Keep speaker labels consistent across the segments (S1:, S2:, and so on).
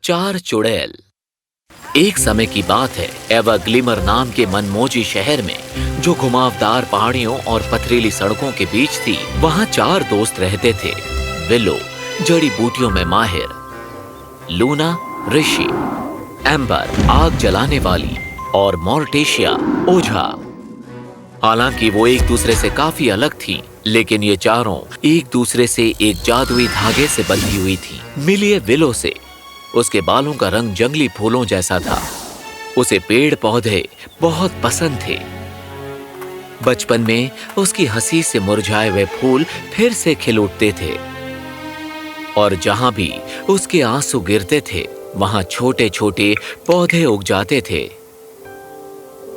S1: चार चुड़ैल। एक समय की बात है, एवरग्लिमर नाम के मनमोजी शहर में, जो घुमावदार पहाड़ियों और पथरीली सड़कों के बीच थी, वहाँ चार दोस्त रहते थे। विलो जड़ी बूटियों में माहिर, लूना ऋषि, एम्बर आग जलाने वाली और मोर्टिशिया ओझा। हालांकि वो एक दूसरे से काफी अलग थी, लेकिन ये चारों एक दूसरे से एक जादुई धागे से बंधी हुई थी। मिलिए विलो से। उसके बालों का रंग जंगली फूलों जैसा था। उसे पेड़ पौधे बहुत पसंद थे। बचपन में उसकी हंसी से मुरझाए हुए फूल फिर से खिल उठते थे, और जहां भी उसके आंसू गिरते थे, वहां छोटे छोटे पौधे उग जाते थे।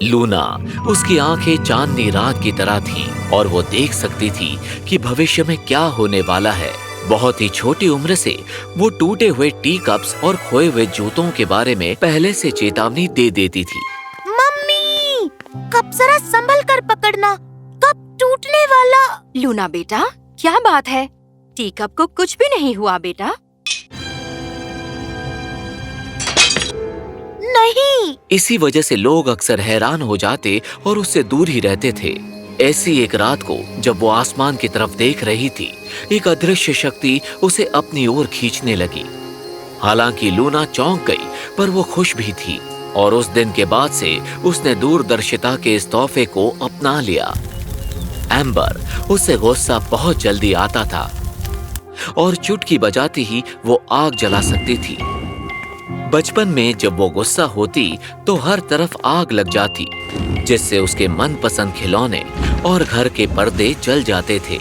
S1: लूना, उसकी आंखें चांदनी रात की तरह थीं, और वो देख सकती थी कि भविष्य में क्या होने वाला है। बहुत ही छोटी उम्र से वो टूटे हुए टी कप्स और खोए हुए जूतों के बारे में पहले से चेतावनी दे देती थी।
S2: मम्मी, कप जरा संभल कर पकड़ना, कप टूटने वाला।
S3: लूना बेटा, क्या बात है? टी कप को कुछ भी नहीं हुआ बेटा।
S2: नहीं।
S1: इसी वजह से लोग अक्सर हैरान हो जाते और उससे दूर ही रहते थे। ऐसी एक रात को, जब वो आसमान की तरफ देख रही थी, एक अदृश्य शक्ति उसे अपनी ओर खींचने लगी। हालांकि लूना चौंक गई, पर वो खुश भी थी, और उस दिन के बाद से उसने दूरदर्शिता के इस तोहफे को अपना लिया। एम्बर, उससे गुस्सा बहुत जल्दी आता था, और चुटकी बजाती ही वो आग जला सकती थी। बचपन में जब वो गुस्सा होती तो हर तरफ आग लग जाती, जिससे उसके मनपसंद खिलौने और घर के पर्दे जल जाते थे।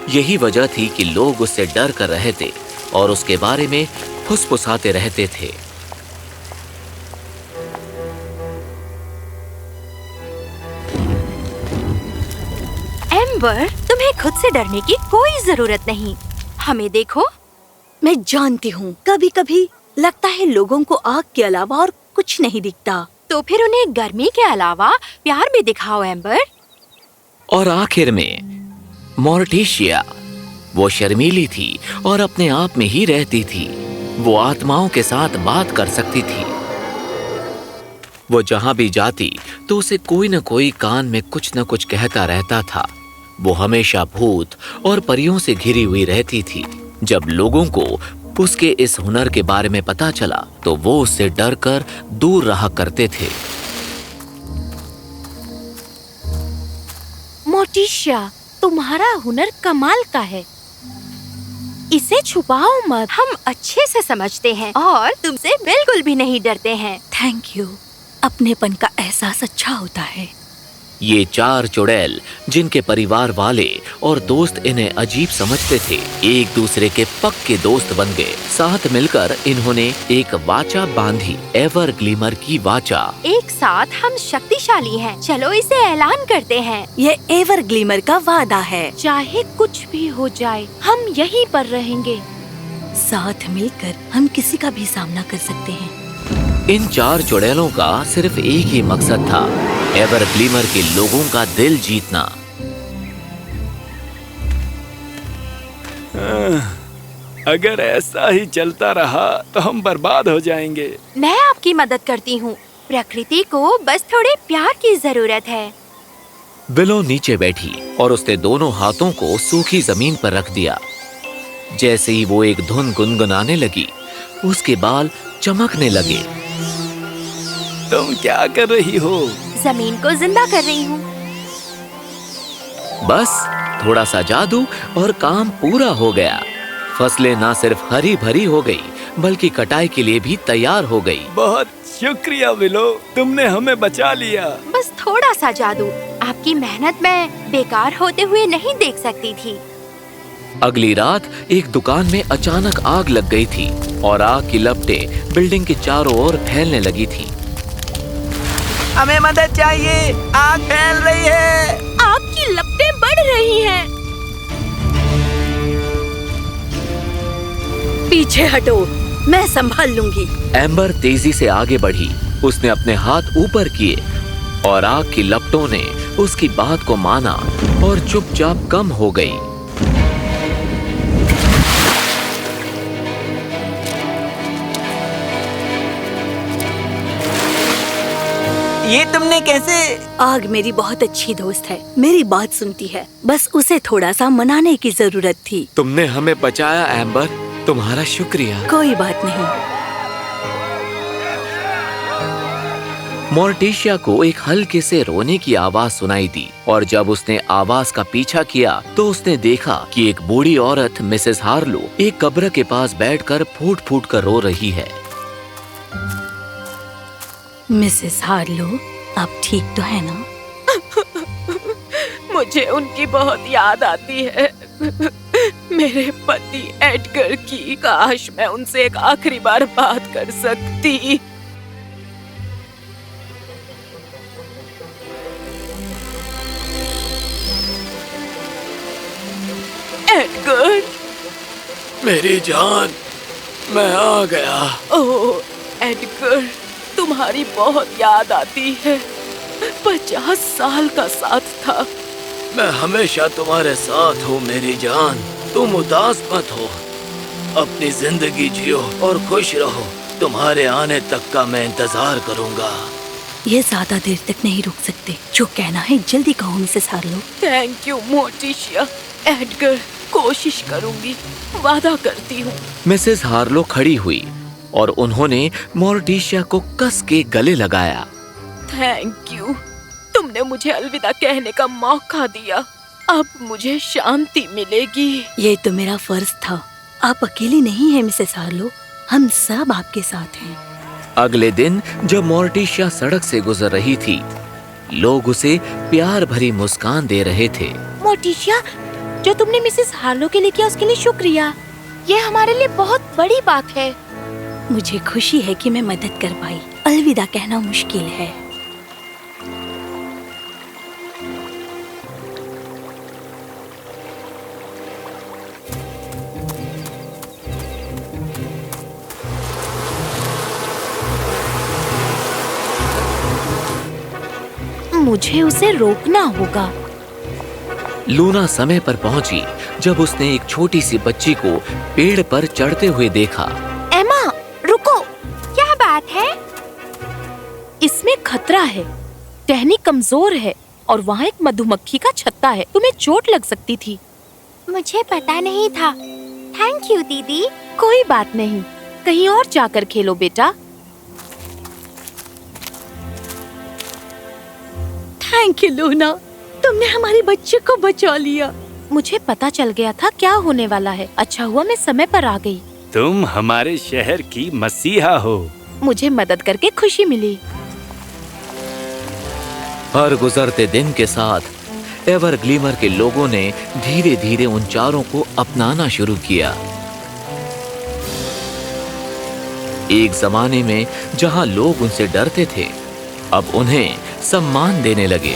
S1: यही वजह थी कि लोग उससे डर कर रहे थे और उसके बारे में फुसफुसाते रहते थे।
S3: एम्बर, तुम्हें खुद से डरने की कोई जरूरत नहीं। हमें देखो।
S2: मैं जानती हूँ, कभी कभी लगता है लोगों को आग के अलावा और कुछ नहीं दिखता।
S3: तो फिर उन्हें गर्मी के अलावा प्यार भी दिखाओ एम्बर।
S1: और आखिर में मोर्टिशिया, वो शर्मीली थी और अपने आप में ही रहती थी। वो आत्माओं के साथ बात कर सकती थी। वो जहां भी जाती तो उसे कोई न कोई कान में कुछ न कुछ कहता रहता था। वो हमेशा भूत और परियों से घिरी हुई रहती थी। जब लोगों को उसके इस हुनर के बारे में पता चला तो वो उससे डरकर दूर रहा करते थे।
S2: मोर्टिशिया, तुम्हारा हुनर कमाल का है, इसे छुपाओ मत।
S3: हम अच्छे से समझते हैं और तुमसे बिल्कुल भी नहीं डरते हैं।
S2: Thank you. अपनेपन का एहसास अच्छा होता है।
S1: ये चार चुड़ैल, जिनके परिवार वाले और दोस्त इन्हें अजीब समझते थे, एक दूसरे के पक्के दोस्त बन गए। साथ मिलकर इन्होंने एक वाचा बांधी, एवरग्लिमर की वाचा।
S3: एक साथ हम शक्तिशाली हैं। चलो इसे ऐलान करते हैं।
S2: ये एवरग्लिमर का वादा है।
S4: चाहे कुछ भी हो जाए, हम यहीं पर रहेंगे।
S2: साथ मिलकर हम किसी का भी सामना कर सकते हैं।
S1: इन चार चुड़ैलों का सिर्फ एक ही मकसद था, एवरग्लिमर के लोगों का दिल जीतना।
S5: अगर ऐसा ही चलता रहा तो हम बर्बाद हो जाएंगे।
S3: मैं आपकी मदद करती हूँ। प्रकृति को बस थोड़े प्यार की जरूरत है।
S1: विलो नीचे बैठी और उसने दोनों हाथों को सूखी जमीन पर रख दिया। जैसे ही वो एक धुन गुनगुनाने लगी, उसके बाल चमकने लगे।
S5: तुम क्या कर रही हो?
S3: जमीन को जिंदा कर रही हूँ।
S1: बस थोड़ा सा जादू और काम पूरा हो गया। फसलें ना सिर्फ हरी भरी हो गई, बल्कि कटाई के लिए भी तैयार हो गई।
S5: बहुत शुक्रिया विलो, तुमने हमें बचा लिया।
S3: बस थोड़ा सा जादू। आपकी मेहनत मैं बेकार होते हुए नहीं देख सकती थी।
S1: अगली रात एक दुकान में अचानक आग लग गई थी, और आग की लपटें बिल्डिंग के चारों ओर फैलने लगी थी।
S5: हमें मदद चाहिए, आग फैल रही है।
S4: आग की लपटें बढ़ रही हैं।
S2: पीछे हटो, मैं संभाल लूंगी।
S1: एम्बर तेजी से आगे बढ़ी। उसने अपने हाथ ऊपर किए और आग की लपटों ने उसकी बात को माना और चुपचाप कम हो गई।
S6: ये तुमने कैसे?
S7: आग मेरी बहुत अच्छी दोस्त है, मेरी बात सुनती है, बस उसे थोड़ा सा मनाने की जरूरत थी।
S5: तुमने हमें बचाया एम्बर, तुम्हारा शुक्रिया।
S7: कोई बात नहीं।
S1: मोर्टिशिया को एक हल्के से रोने की आवाज सुनाई दी और जब उसने आवाज का पीछा किया तो उसने देखा कि एक बूढ़ी औरत मिसेस हार्लो एक कब्र के पास बैठकर फूट फूट कर रो रही है।
S7: मिसेस हार्लो, आप ठीक तो है ना?
S2: मुझे उनकी बहुत याद आती है। मेरे पति एडगर की। काश मैं उनसे एक आखिरी बार बात कर सकती। एडगर,
S5: मेरी जान, मैं आ गया।
S2: ओह एडगर, तुम्हारी बहुत याद आती है। 50 साल का साथ था।
S5: मैं हमेशा तुम्हारे साथ हूँ मेरी जान, तुम उदास मत हो। अपनी जिंदगी जियो और खुश रहो। तुम्हारे आने तक का मैं इंतजार करूँगा।
S7: ये ज्यादा देर तक नहीं रुक सकते। जो कहना है जल्दी कहो Mrs Harlow.
S2: Thank you Morticia. Edgar, कोशिश करूंगी, वादा करती हूँ।
S1: मिसेस हार्लो खड़ी हुई और उन्होंने मोर्टिशिया को कस के गले लगाया।
S2: थैंक यू, तुमने मुझे अलविदा कहने का मौका दिया। अब मुझे शांति मिलेगी।
S7: ये तो मेरा फर्ज था। आप अकेली नहीं हैं मिसेस हार्लो, हम सब आपके साथ हैं।
S1: अगले दिन जब मोर्टिशिया सड़क से गुजर रही थी, लोग उसे प्यार भरी मुस्कान दे रहे थे।
S2: मोर्टिशिया, जो तुमने मिसेस हार्लो के लिए किया उसके लिए शुक्रिया। ये हमारे लिए बहुत बड़ी बात है।
S7: मुझे खुशी है कि मैं मदद कर पाई। अलविदा कहना मुश्किल है।
S2: मुझे उसे रोकना होगा।
S1: लूना समय पर पहुंची जब उसने एक छोटी सी बच्ची को पेड़ पर चढ़ते हुए देखा।
S2: एमा, रुको।
S3: क्या बात है?
S2: इसमें खतरा है। टहनी कमजोर है और वहाँ एक मधुमक्खी का छत्ता है। तुम्हें चोट लग सकती थी।
S3: मुझे पता नहीं था। थैंक यू दीदी।
S2: कोई बात नहीं, कहीं और जाकर खेलो बेटा।
S7: थैंक यू लूना, तुमने हमारी बच्ची को बचा लिया।
S2: मुझे पता चल गया था क्या होने वाला है। अच्छा हुआ मैं समय पर आ गई।
S5: तुम हमारे शहर की मसीहा हो।
S2: मुझे मदद करके खुशी मिली।
S1: हर गुजरते दिन के साथ एवरग्लीमर के लोगों ने धीरे धीरे उन चारों को अपनाना शुरू किया। एक जमाने में जहां लोग उनसे डरते थे, अब उन्हें सम्मान देने लगे।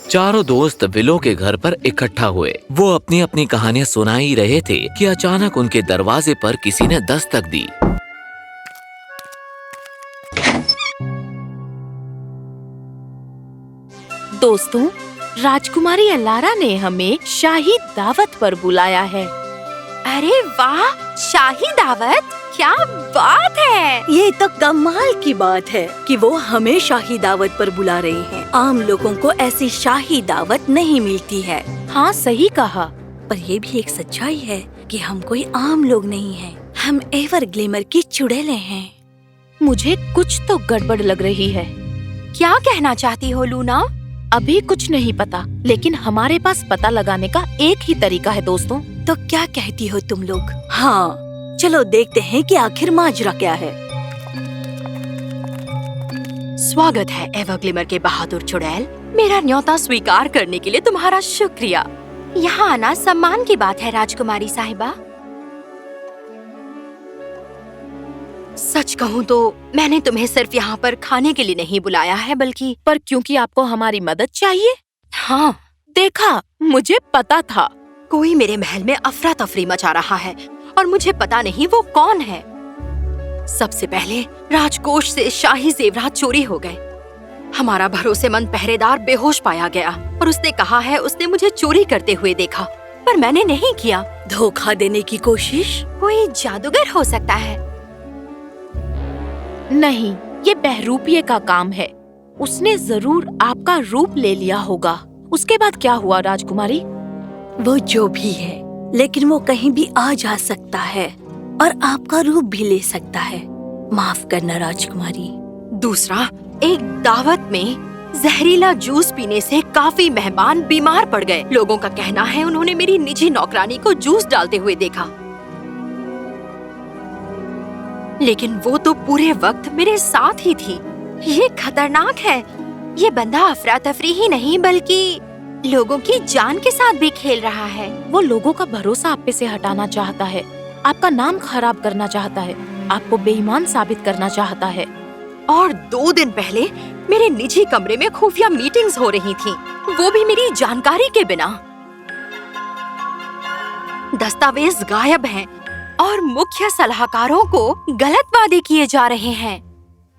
S1: चारों दोस्त विलो के घर पर इकट्ठा हुए। वो अपनी अपनी कहानियां सुना ही रहे थे कि अचानक उनके दरवाजे पर किसी ने दस्तक दी।
S2: दोस्तों, राजकुमारी अलारा ने हमें शाही दावत पर बुलाया है।
S3: अरे वाह, शाही दावत! क्या बात है!
S7: ये तो कमाल की बात है कि वो हमें शाही दावत पर बुला रही हैं। आम लोगों को ऐसी शाही दावत नहीं मिलती है।
S2: हाँ, सही कहा।
S7: पर ये भी एक सच्चाई है कि हम कोई आम लोग नहीं हैं। हम एवरग्लीमर की चुड़ैलें हैं।
S2: मुझे कुछ तो गड़बड़ लग रही है।
S3: क्या कहना चाहती हो लूना?
S2: अभी कुछ नहीं पता, लेकिन हमारे पास पता लगाने का एक ही तरीका है दोस्तों।
S7: तो क्या कहती हो तुम लोग? हाँ, चलो देखते हैं कि आखिर माजरा क्या है।
S3: स्वागत है एवरग्लीमर के बहादुर चुड़ैल। मेरा न्योता स्वीकार करने के लिए तुम्हारा शुक्रिया। यहाँ आना सम्मान की बात है राजकुमारी साहिबा। सच कहूँ तो मैंने तुम्हें सिर्फ यहाँ पर खाने के लिए नहीं बुलाया है, बल्कि
S2: पर क्योंकि आपको हमारी मदद चाहिए।
S3: हाँ,
S2: देखा, मुझे पता था।
S3: कोई मेरे महल में अफरा तफरी मचा रहा है और मुझे पता नहीं वो कौन है। सबसे पहले राजकोष से शाही जेवरात चोरी हो गए। हमारा भरोसेमंद पहरेदार बेहोश पाया गया और उसने कहा है उसने मुझे चोरी करते हुए देखा, पर मैंने नहीं किया।
S7: धोखा देने की कोशिश?
S3: कोई जादूगर हो सकता है।
S2: नहीं,
S4: ये बहरूपिये का काम है। उसने जरूर आपका रूप ले लिया होगा। उसके बाद क्या हुआ राजकुमारी?
S7: वो जो भी है, लेकिन वो कहीं भी आ जा सकता है और आपका रूप भी ले सकता है। माफ करना राजकुमारी।
S3: दूसरा, एक दावत में जहरीला जूस पीने से काफी मेहमान बीमार पड़ गए। लोगों का कहना है उन्होंने मेरी निजी नौकरानी को जूस डालते हुए देखा, लेकिन वो तो पूरे वक्त मेरे साथ ही थी। ये खतरनाक है। ये बंदा अफरा तफरी ही नहीं बल्कि लोगों की जान के साथ भी खेल रहा है।
S4: वो लोगों का भरोसा आप पे से हटाना चाहता है, आपका नाम खराब करना चाहता है, आपको बेईमान साबित करना चाहता है।
S3: और 2 दिन पहले मेरे निजी कमरे में खुफिया मीटिंग्स हो रही थीं, वो भी मेरी जानकारी के बिना। दस्तावेज गायब हैं और मुख्य सलाहकारों को गलत वादे किए जा रहे हैं।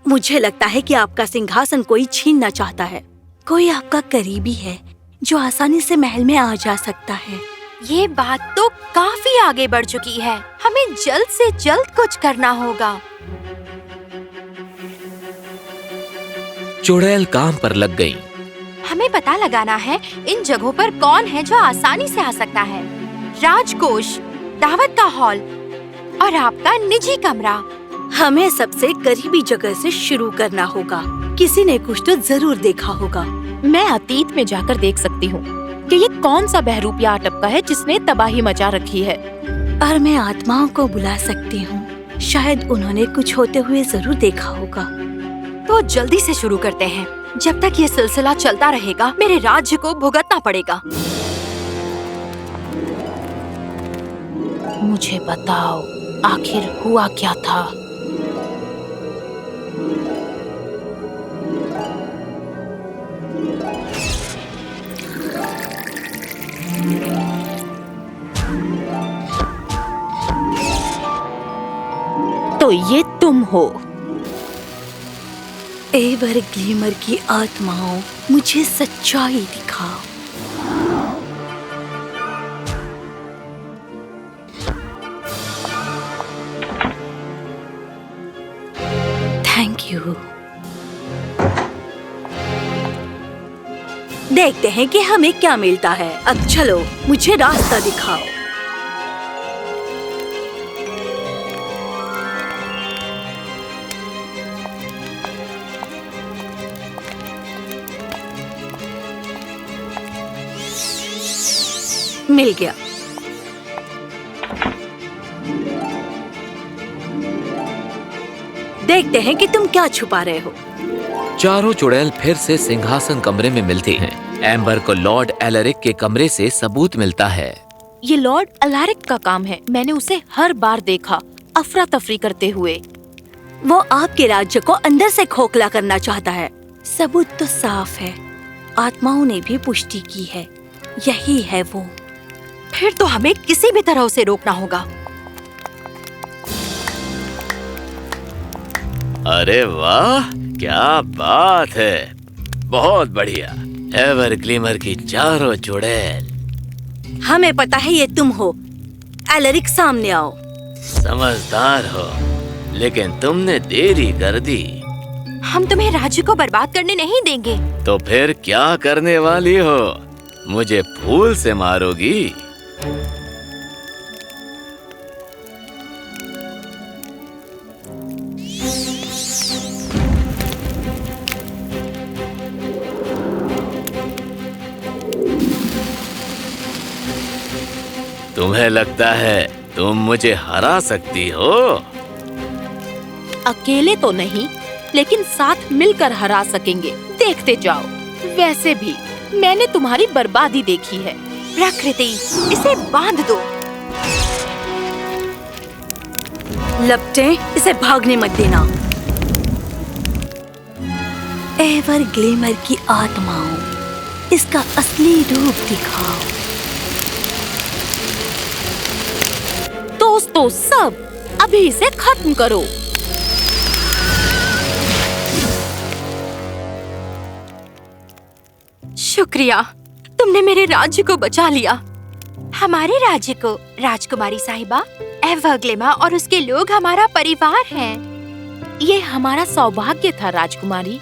S7: मुझे लगता है कि आपका सिंहासन कोई छीनना चाहता है। कोई आपका करीबी है जो आसानी से महल में आ जा सकता है।
S3: ये बात तो काफी आगे बढ़ चुकी है। हमें जल्द से जल्द कुछ करना होगा।
S1: चुड़ैल काम पर लग गईं।
S3: हमें पता लगाना है इन जगहों पर कौन है जो आसानी से आ सकता है। राजकोष, दावत का हॉल और आपका निजी कमरा।
S7: हमें सबसे करीबी जगह से शुरू करना होगा। किसी ने कुछ तो जरूर देखा होगा।
S4: मैं अतीत में जाकर देख सकती हूँ कि ये कौन सा बहरूपिया अटपका है जिसने तबाही मचा रखी है।
S7: और मैं आत्माओं को बुला सकती हूँ। शायद उन्होंने कुछ होते हुए जरूर देखा होगा।
S3: तो जल्दी से शुरू करते हैं। जब तक ये सिलसिला चलता रहेगा मेरे राज्य को भुगतना पड़ेगा।
S4: मुझे बताओ, आखिर हुआ क्या था? तो ये तुम हो।
S7: एवर ग्लिमर की आत्माओं, मुझे सच्चाई दिखाओ। Thank you. देखते हैं कि हमें क्या मिलता है। अब चलो, मुझे रास्ता दिखाओ। मिल गया। देखते हैं कि तुम क्या छुपा रहे हो।
S1: चारों चुड़ैल फिर से सिंहासन कमरे में मिलती हैं। एम्बर को लॉर्ड एलरिक के कमरे से सबूत मिलता है।
S4: ये लॉर्ड अलारिक का काम है। मैंने उसे हर बार देखा अफरा तफरी करते हुए।
S7: वो आपके राज्य को अंदर से खोखला करना चाहता है। सबूत तो साफ है। आत्माओं ने भी पुष्टि की है। यही है वो।
S3: फिर तो हमें किसी भी तरह उसे रोकना होगा।
S5: अरे वाह, क्या बात है। बहुत बढ़िया। एवर ग्लिमर की चारों चुड़ैल।
S7: हमें पता है ये तुम हो। एलरिक, सामने आओ।
S5: समझदार हो, लेकिन तुमने देरी कर दी।
S3: हम तुम्हें राज्य को बर्बाद करने नहीं देंगे।
S5: तो फिर क्या करने वाली हो? मुझे फूल से मारोगी? तुम्हें लगता है तुम मुझे हरा सकती हो?
S4: अकेले तो नहीं, लेकिन साथ मिलकर हरा सकेंगे। देखते जाओ। वैसे भी मैंने तुम्हारी बर्बादी देखी है।
S3: प्रकृति, इसे बांध दो।
S7: लपटे, इसे भागने मत देना। एवर ग्लिमर की आत्माओं, इसका असली रूप दिखाओ।
S4: दोस्तों सब, अभी इसे खत्म करो।
S3: शुक्रिया, तुमने मेरे राज्य को बचा लिया। हमारे राज्य को, राजकुमारी साहिबा, एवर ग्लिमर और उसके लोग हमारा परिवार हैं।
S4: ये हमारा सौभाग्य था राजकुमारी।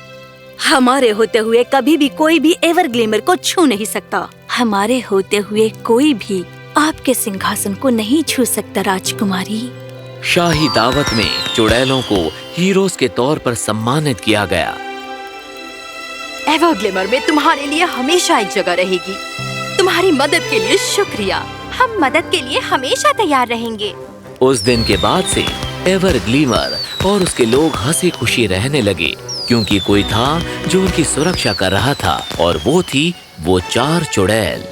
S7: हमारे होते हुए कभी भी कोई भी एवरग्लिमर को छू नहीं सकता। हमारे होते हुए कोई भी आपके सिंहासन को नहीं छू सकता राजकुमारी।
S1: शाही दावत में चुड़ैलों को हीरोज के तौर पर सम्मानित किया गया।
S3: एवरग्लिमर में तुम्हारे लिए हमेशा एक जगह रहेगी। तुम्हारी मदद के लिए शुक्रिया। हम मदद के लिए हमेशा तैयार रहेंगे।
S1: उस दिन के बाद से एवरग्लिमर और उसके लोग हंसी खुशी रहने लगे, क्योंकि कोई था जो उनकी सुरक्षा कर रहा था, और वो थी वो 4 चुड़ैल।